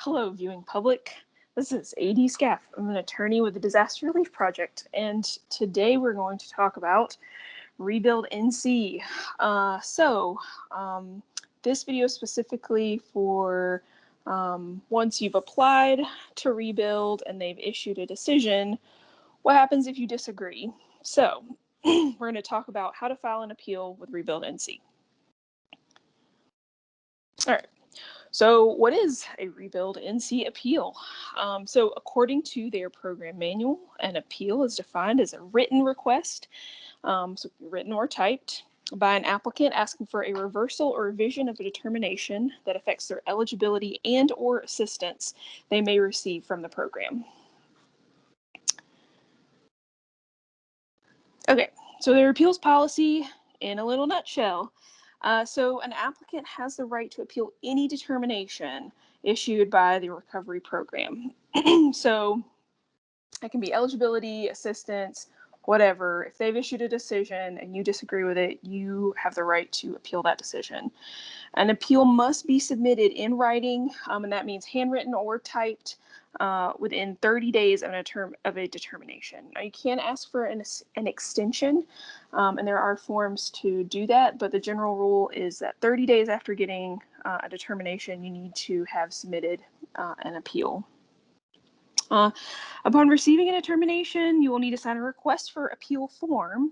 Hello, viewing public. This is AD Scaff. I'm an attorney with the Disaster Relief Project, and today we're going to talk about ReBuild NC. This video is specifically for once you've applied to ReBuild and they've issued a decision, what happens if you disagree? So we're going to talk about how to file an appeal with ReBuild NC. All right. So what is a ReBuild NC appeal? So according to their program manual, an appeal is defined as a written request, so written or typed, by an applicant asking for a reversal or revision of a determination that affects their eligibility and or assistance they may receive from the program. Okay, so their appeals policy in a little nutshell. So an applicant has the right to appeal any determination issued by the recovery program. So it can be eligibility, assistance, whatever. If they've issued a decision and you disagree with it, you have the right to appeal that decision. An appeal must be submitted in writing, and that means handwritten or typed within 30 days of a determination. Now, you can ask for an extension, and there are forms to do that, but the general rule is that 30 days after getting a determination, you need to have submitted an appeal. Upon receiving a determination, you will need to sign a request for appeal form.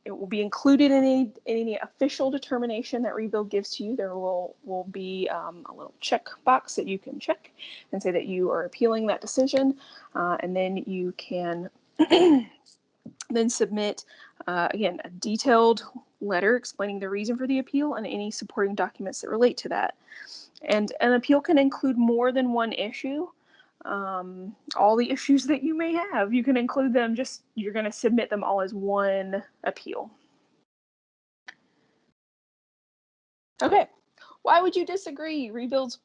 It will be included in any official determination that ReBuild gives to you. There will be a little check box that you can check and say that you are appealing that decision, and then you can then submit, again, a detailed letter explaining the reason for the appeal and any supporting documents that relate to that. And an appeal can include more than one issue. All the issues that you may have, you can include them, you're going to submit them all as one appeal. Okay, why would you disagree? ReBuild's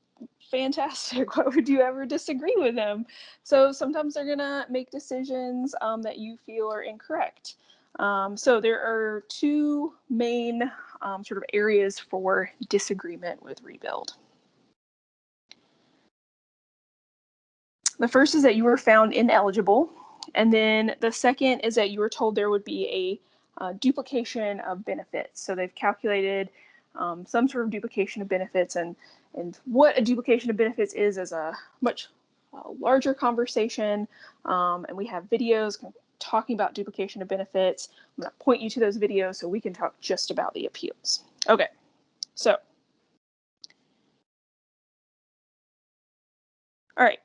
fantastic. Why would you ever disagree with them? So sometimes they're going to make decisions that you feel are incorrect. So there are two main sort of areas for disagreement with ReBuild. The first is that you were found ineligible, and then the second is that you were told there would be a duplication of benefits. So they've calculated some sort of duplication of benefits, and what a duplication of benefits is a much larger conversation, and we have videos talking about duplication of benefits. I'm going to point you to those videos so we can talk just about the appeals. Okay, so all right.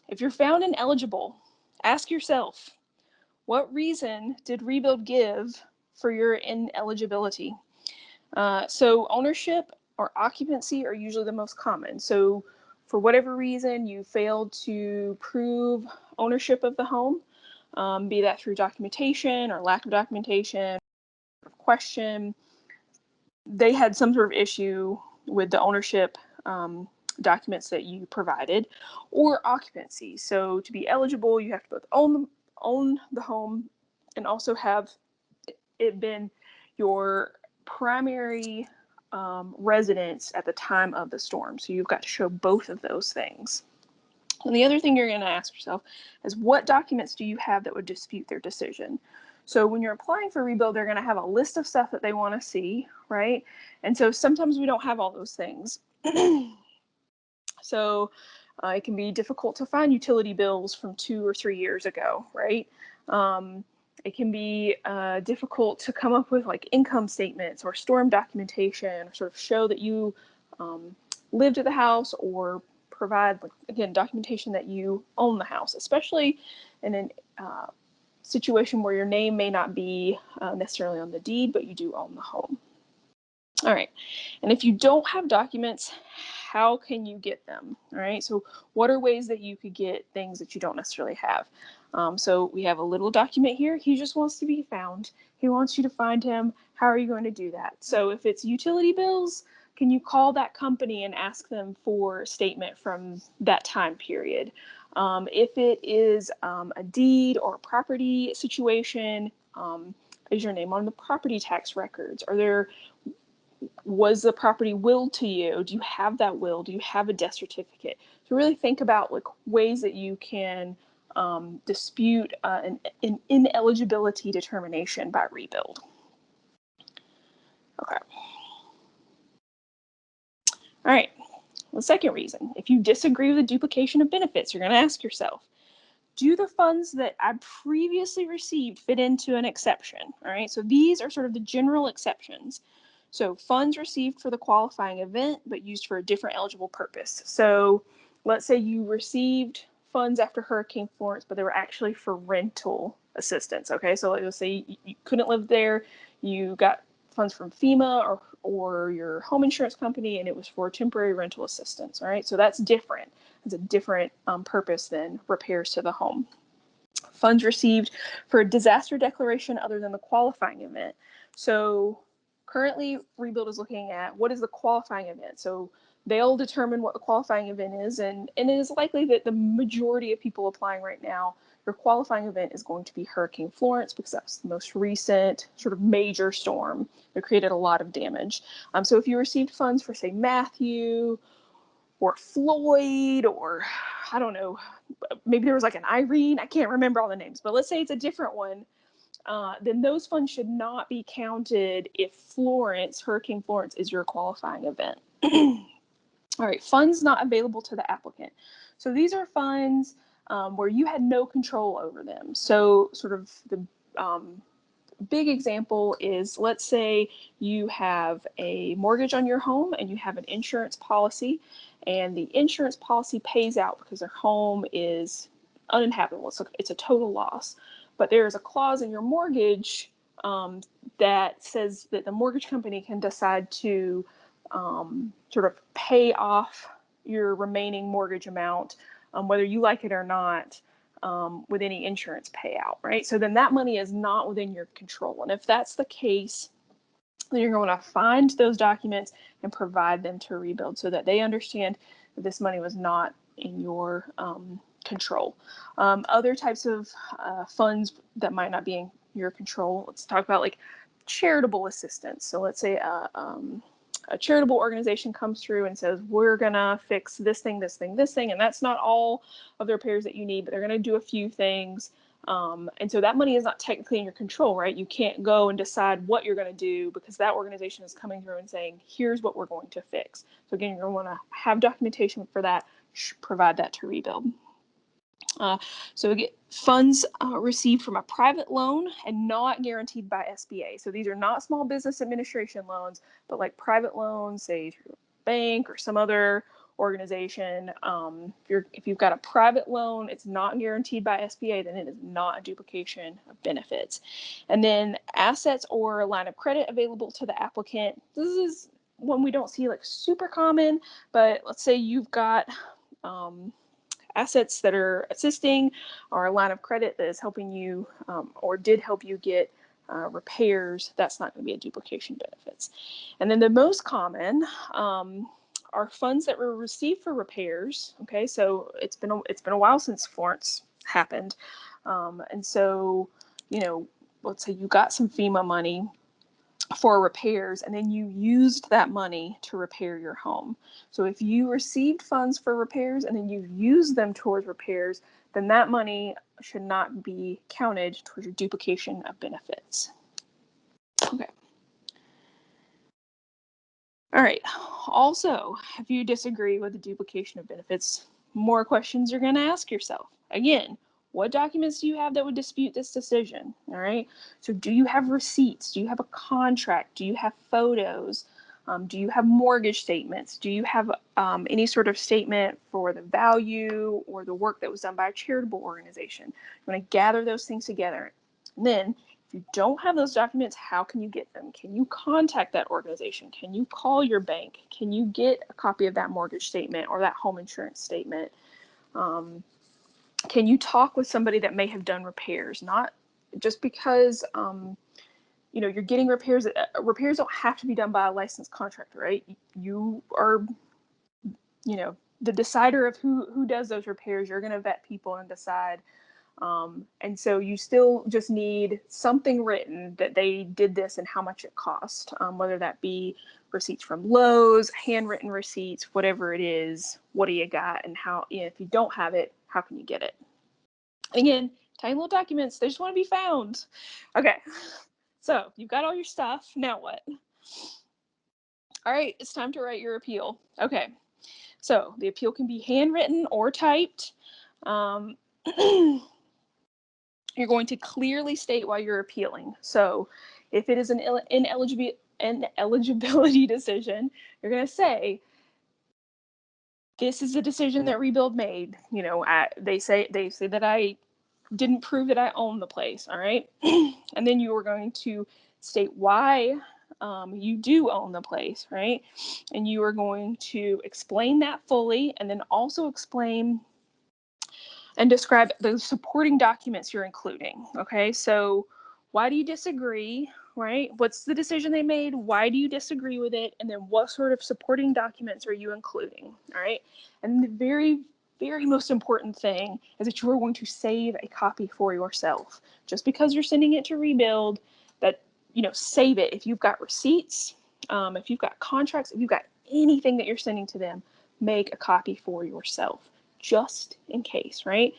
If you're found ineligible, ask yourself, what reason did ReBuild give for your ineligibility? So ownership or occupancy are usually the most common. So for whatever reason, you failed to prove ownership of the home, be that through documentation or lack of documentation, or question, they had some sort of issue with the ownership documents that you provided, or occupancy. So to be eligible, you have to both own the home and also have it been your primary residence at the time of the storm. So you've got to show both of those things. And the other thing you're going to ask yourself is, what documents do you have that would dispute their decision? So when you're applying for ReBuild, they're going to have a list of stuff that they want to see, right? And so sometimes we don't have all those things. So it can be difficult to find utility bills from 2 or 3 years ago, right? It can be difficult to come up with like income statements or storm documentation, or sort of show that you lived at the house, or provide, like, again, documentation that you own the house, especially in a situation where your name may not be necessarily on the deed, but you do own the home. All right, and if you don't have documents, how can you get them? All right, so what are ways that you could get things that you don't necessarily have? So we have a little document here. He just wants to be found. He wants you to find him. How are you going to do that? So if it's utility bills, can you call that company and ask them for a statement from that time period? If it is a deed or a property situation, is your name on the property tax records? Are there was the property willed to you? Do you have that will? Do you have a death certificate? So really think about like ways that you can dispute an ineligibility determination by ReBuild. Okay. All right. The second reason, if you disagree with the duplication of benefits, you're going to ask yourself, do the funds that I previously received fit into an exception? All right, so these are sort of the general exceptions. So funds received for the qualifying event, but used for a different eligible purpose. So let's say you received funds after Hurricane Florence, but they were actually for rental assistance. Okay, so let's say you couldn't live there, you got funds from FEMA or your home insurance company, and it was for temporary rental assistance. All right, so that's different. It's a different purpose than repairs to the home. Funds received for a disaster declaration other than the qualifying event. So currently, ReBuild is looking at what is the qualifying event. So they'll determine what the qualifying event is, and it is likely that the majority of people applying right now, your qualifying event is going to be Hurricane Florence, because that's the most recent sort of major storm that created a lot of damage. So if you received funds for, say, Matthew or Floyd, or I don't know, maybe there was like an Irene, I can't remember all the names, but let's say it's a different one, then those funds should not be counted if Hurricane Florence is your qualifying event. All right, funds not available to the applicant. So these are funds where you had no control over them. So sort of the big example is, let's say you have a mortgage on your home and you have an insurance policy, and the insurance policy pays out because their home is uninhabitable. So it's a total loss. But there is a clause in your mortgage that says that the mortgage company can decide to sort of pay off your remaining mortgage amount, whether you like it or not, with any insurance payout, right? So then that money is not within your control. And if that's the case, then you're going to find those documents and provide them to ReBuild so that they understand that this money was not in your control. Other types of funds that might not be in your control, let's talk about like charitable assistance. So let's say a charitable organization comes through and says, we're gonna fix this thing, this thing, this thing, and that's not all of the repairs that you need, but they're gonna do a few things. And so that money is not technically in your control, right? You can't go and decide what you're going to do because that organization is coming through and saying, here's what we're going to fix. So again, you're going to want to have documentation for that, provide that to ReBuild. So we get funds received from a private loan and not guaranteed by SBA. So these are not Small Business Administration loans, but like private loans, say through a bank or some other organization. If you've got a private loan, it's not guaranteed by SBA, then it is not a duplication of benefits. And then assets or a line of credit available to the applicant. This is one we don't see like super common, but let's say you've got assets that are assisting, or a line of credit that is helping you or did help you get repairs, that's not going to be a duplication benefits. And then the most common are funds that were received for repairs. Okay, so it's been a while since Florence happened, and so let's say you got some FEMA money for repairs, and then you used that money to repair your home. So if you received funds for repairs and then you used them towards repairs, then that money should not be counted towards your duplication of benefits. Okay. All right. Also, if you disagree with the duplication of benefits, more questions you're going to ask yourself. Again, what documents do you have that would dispute this decision? All right. So, do you have receipts? Do you have a contract? Do you have photos? Do you have mortgage statements? Do you have any sort of statement for the value or the work that was done by a charitable organization? You want to gather those things together. And then, if you don't have those documents, how can you get them? Can you contact that organization? Can you call your bank? Can you get a copy of that mortgage statement or that home insurance statement? Can you talk with somebody that may have done repairs? Not just because you're getting repairs. Repairs don't have to be done by a licensed contractor, right? You are, the decider of who does those repairs. You're going to vet people and decide And so you still just need something written that they did this and how much it cost, whether that be receipts from Lowe's, handwritten receipts, whatever it is. What do you got, and how, you know, if you don't have it, how can you get it? Again, tiny little documents, they just want to be found. Okay, so you've got all your stuff. Now what? All right, it's time to write your appeal. Okay, so the appeal can be handwritten or typed. Um, you're going to clearly state why you're appealing. So if it is an ineligibility decision, you're going to say, this is a decision that ReBuild made. You know, they say that I didn't prove that I own the place. All right. And then you are going to state why you do own the place, right? And you are going to explain that fully, and then also explain and describe the supporting documents you're including. Okay, so why do you disagree, right? What's the decision they made? Why do you disagree with it? And then what sort of supporting documents are you including? All right, and the very most important thing is that you are going to save a copy for yourself. Just because you're sending it to ReBuild, that, you know, save it. If you've got receipts, if you've got contracts, if you've got anything that you're sending to them, make a copy for yourself, just in case, right?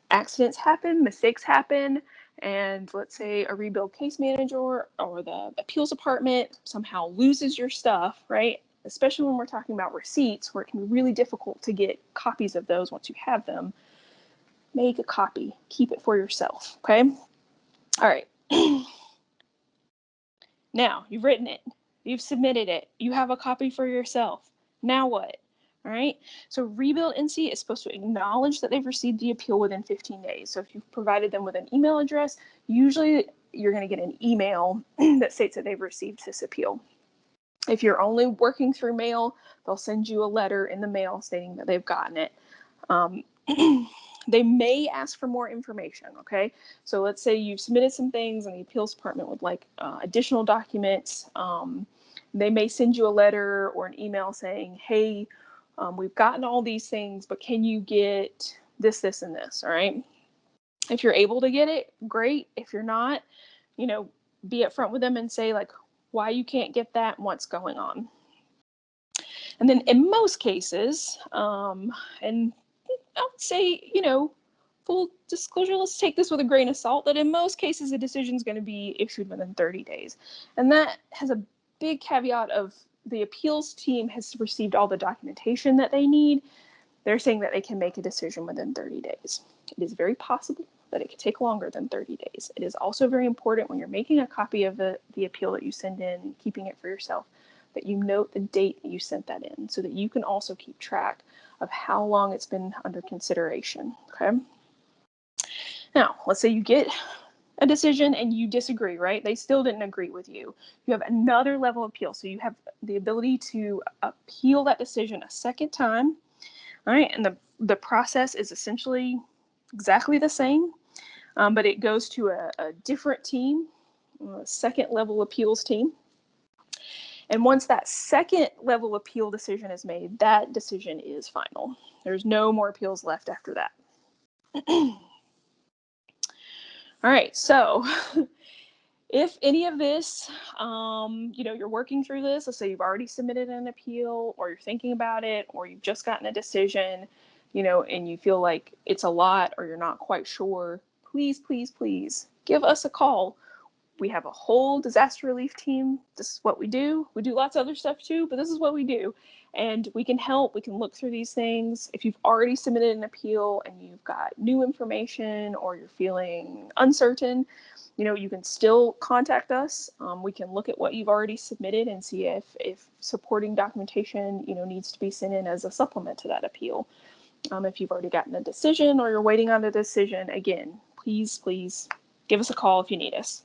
Accidents happen, mistakes happen, and let's say a ReBuild case manager or the appeals department somehow loses your stuff, right? Especially when we're talking about receipts, where it can be really difficult to get copies of those once you have them. Make a copy, keep it for yourself, okay? All right. Now, you've written it, you've submitted it, you have a copy for yourself. Now what? All right. So ReBuild NC is supposed to acknowledge that they've received the appeal within 15 days. So if you've provided them with an email address, usually you're going to get an email that states that they've received this appeal. If you're only working through mail, they'll send you a letter in the mail stating that they've gotten it. They may ask for more information, okay? So let's say you've submitted some things and the appeals department would like additional documents. They may send you a letter or an email saying, hey, we've gotten all these things, but can you get this, this, and this, all right? If you're able to get it, great. If you're not, you know, be upfront with them and say, like, why you can't get that and what's going on. And then in most cases, and I would say, you know, full disclosure, let's take this with a grain of salt, that in most cases a decision is going to be issued within 30 days. And that has a big caveat of the appeals team has received all the documentation that they need. They're saying that they can make a decision within 30 days. It is very possible that it could take longer than 30 days. It is also very important when you're making a copy of the appeal that you send in and keeping it for yourself, that you note the date that you sent that in so that you can also keep track of how long it's been under consideration, okay? Now, let's say you get a decision and you disagree, right? They still didn't agree with you. You have another level of appeal. So you have the ability to appeal that decision a second time, all right? And the process is essentially exactly the same, but it goes to a different team, a second level appeals team. And once that second level appeal decision is made, that decision is final. There's no more appeals left after that. All right, so if any of this, you know, you're working through this, let's say you've already submitted an appeal or you're thinking about it or you've just gotten a decision, you know, and you feel like it's a lot or you're not quite sure, please, please, please give us a call. We have a whole disaster relief team. This is what we do. We do lots of other stuff too, but this is what we do. And we can help. We can look through these things. If you've already submitted an appeal and you've got new information or you're feeling uncertain, you know, you can still contact us. We can look at what you've already submitted and see if supporting documentation, you know, needs to be sent in as a supplement to that appeal. If you've already gotten a decision or you're waiting on a decision, again, please, please give us a call if you need us.